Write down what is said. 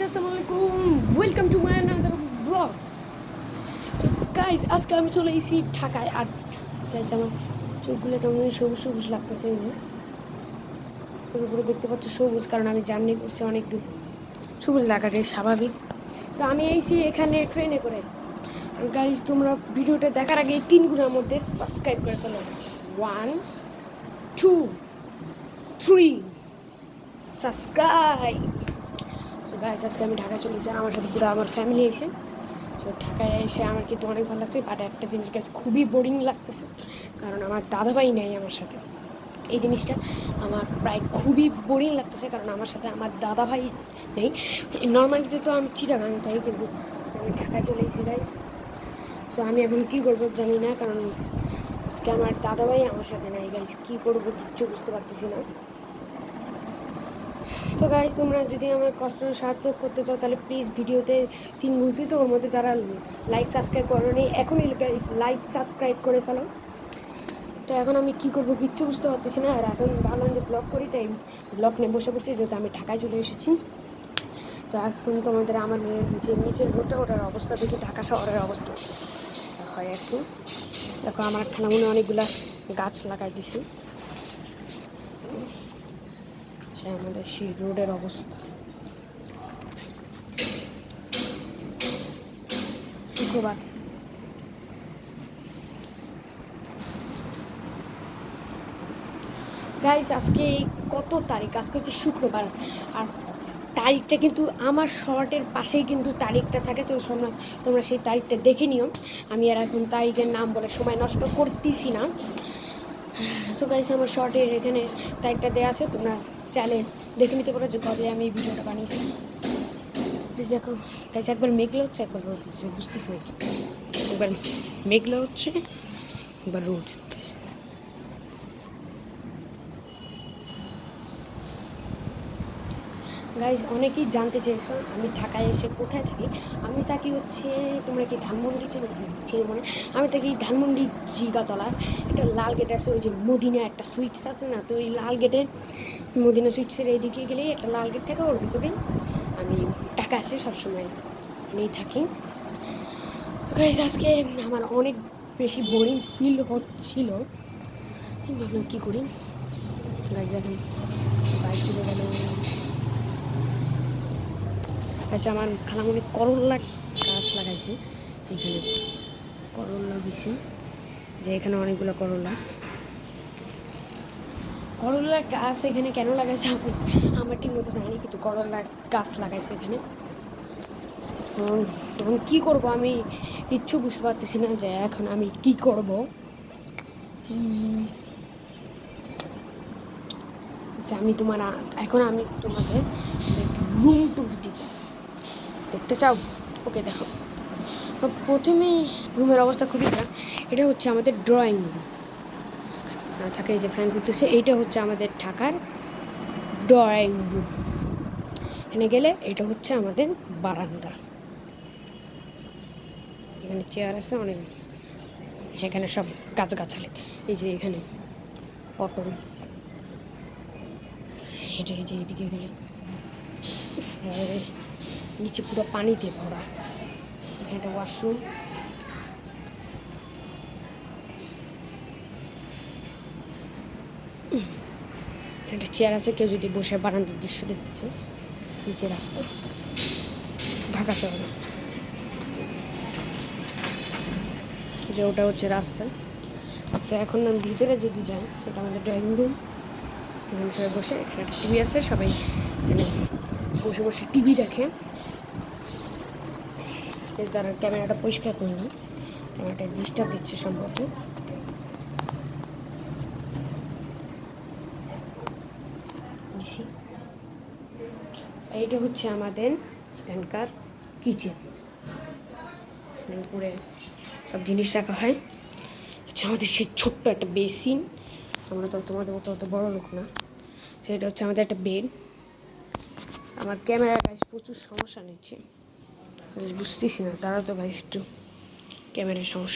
আসসালামু আলাইকুম, welcome to my another blog. তো গাইজ আজকে আমি চলে এসেছি ঢাকায়। আর গাইজ আমার চোখগুলো কেমন সবুজ সবুজ লাগতেছে। পুরো দেখতে পাচ্ছ সবুজ, কারণ আমি জার্নি করছি অনেক দূর। সবুজ লাগাটাই স্বাভাবিক। তো আমি এসেছি এখানে ট্রেনে করে। গাইজ তোমরা ভিডিওটা দেখার আগে 3 গুণের মধ্যে সাবস্ক্রাইব করে ফেলো। 1 2 3 সাবস্ক্রাইব। গাইজ আজকে আমি ঢাকা চলে এসেছি, আর আমার সাথে পুরো আমার ফ্যামিলি এসে। তো ঢাকায় এসে আমার কিন্তু অনেক ভালো লাগছে, বাট একটা জিনিস গাইজ খুবই বোরিং লাগতেছে, কারণ আমার দাদাভাই নেই আমার সাথে। এই জিনিসটা আমার প্রায় খুবই বোরিং লাগতেছে, কারণ আমার সাথে আমার দাদাভাই নেই। নর্মালিতে তো আমি চিটাগাঙে থাকি, কিন্তু আমি ঢাকায় চলে এসেছি গাইজ। সো আমি এখন কী করবো জানি না, কারণ আজকে আমার দাদাভাই আমার সাথে নাই গাইজ। কী করবো কিচ্ছু বুঝতে পারতেছি না। তো গাইজ তোমরা যদি আমার কষ্ট সার্থক করতে চাও, তাহলে প্লিজ ভিডিওতে 3 বলছি তো, ওর মধ্যে যারা লাইক সাবস্ক্রাইব করো নি, এখনই লাইক সাবস্ক্রাইব করে ফেলো। তো এখন আমি কী করবো কিচ্ছু বুঝতে পারতেছি না। আর এখন ভাবলাম যে ব্লগ করি, তাই ব্লগ নিয়ে বসে পড়ছি, যেহেতু আমি ঢাকায় চলে এসেছি। তো এখন তোমাদের আমার যে নিচের রোডটা, ওটার অবস্থা দেখি ঢাকা শহরের অবস্থা হয় আর কি। দেখো আমার খালামুনি অনেকগুলা গাছ লাগাই দিছি। সে আমাদের সেই রোডের অবস্থা। শুক্রবার গাইস, আজকে কত তারিখ? আজকে হচ্ছে শুক্রবার। আর তারিখটা কিন্তু আমার শর্টের পাশেই কিন্তু তারিখটা থাকে, তো তোমরা সেই তারিখটা দেখে নিও। আমি আর এখন তারিখের নাম বলে সময় নষ্ট করতেছি না। সো গাইস, আমার শর্টের এখানে তারিখটা দেওয়া আছে, তোমরা চাইলে দেখে নিতে পারো যে কবে আমি এই ভিডিওটা বানিয়েছি। প্লিজ দেখো গাইস, একবার মেঘলা হচ্ছে, একবার রোদ হচ্ছে, বুঝতেছি নাকি। একবার মেঘলা হচ্ছে, একবার রোদ। গাইজ অনেকেই জানতে চেয়েছো আমি ঢাকায় এসে কোথায় থাকি। আমি থাকি হচ্ছে, তোমরা কি ধানমন্ডি চিনো মনে? আমি থাকি ধানমন্ডি জিগাতলা। একটা লাল গেট আছে, ওই যে মদিনা একটা সুইটস আছে না, তো ওই লাল গেটের, মদিনা সুইটসের এইদিকে গেলেই একটা লাল গেট থাকে, ওর ভিতরেই আমি ঢাকা আসি সবসময় নিয়ে থাকি। তো গাইজ আজকে আমার অনেক বেশি বোরিং ফিল হচ্ছিল। ভাবলাম কী করি। গাইজ এখন বাইক চলে গেল। আচ্ছা, আমার খালামণি করল্লা গাছ লাগাইছে, যেখানে করল্লা হয়েছে, যে এখানে অনেকগুলো করল্লার গাছ এখানে কেন লাগাইছে আমার ঠিক মতো জানি, কিন্তু করল্লা গাছ লাগাইছে এখানে। এখন কী করবো আমি কিচ্ছু বুঝতে পারতেছি না, যে এখন আমি কি করব। আমি এখন আমি তোমাদের রুম ট্যুর দিব, দেখতে চাও? ওকে, দেখো। প্রথমে রুমের অবস্থা খুবই খারাপ। এটা হচ্ছে আমাদের ড্রয়িং রুম থাকে, এই যে ফ্যান করতেছে, এইটা হচ্ছে আমাদের ঢাকার ড্রয়িং রুম। এখানে গেলে এটা হচ্ছে আমাদের বারান্দা। এখানে চেয়ার আছে অনেক, এখানে সব গাছগাছালি। এই যে এখানে পটল, এটা এই যে এদিকে গেলে নিচে পুরো পানিতে ভরা। এখানে একটা ওয়াশরুম। একটা চেয়ার আছে, কেউ যদি বসে বারান্দার দৃশ্য দেখতে চায়। নিচে রাস্তা, ঢাকা শহরে যে ওটা হচ্ছে রাস্তা। তো এখন আমি ভিতরে যদি যাই, এটা আমাদের ড্রয়িং রুম। এখানে সবাই বসে, এখানে একটা টিভি আছে, সবাই এখানে বসে বসে টিভি দেখে। তারা ক্যামেরাটা পরিষ্কার করে নিই, ক্যামেরাটা ডিস্টার্ব দিচ্ছে সম্ভবত। এইটা হচ্ছে আমাদের এখানকার কিচেন, উপরে সব জিনিস রাখা হয়। হচ্ছে আমাদের সেই ছোট্ট একটা বেসিন। আমরা তো তোমাদের মতো অত বড় লোক না। সেটা হচ্ছে আমাদের একটা বেড। আমার ক্যামেরা গাইস প্রচুর সমস্যা নিচ্ছে, বুঝতেছি না। তারা তো গাইস একটু ক্যামেরার সমস্যা।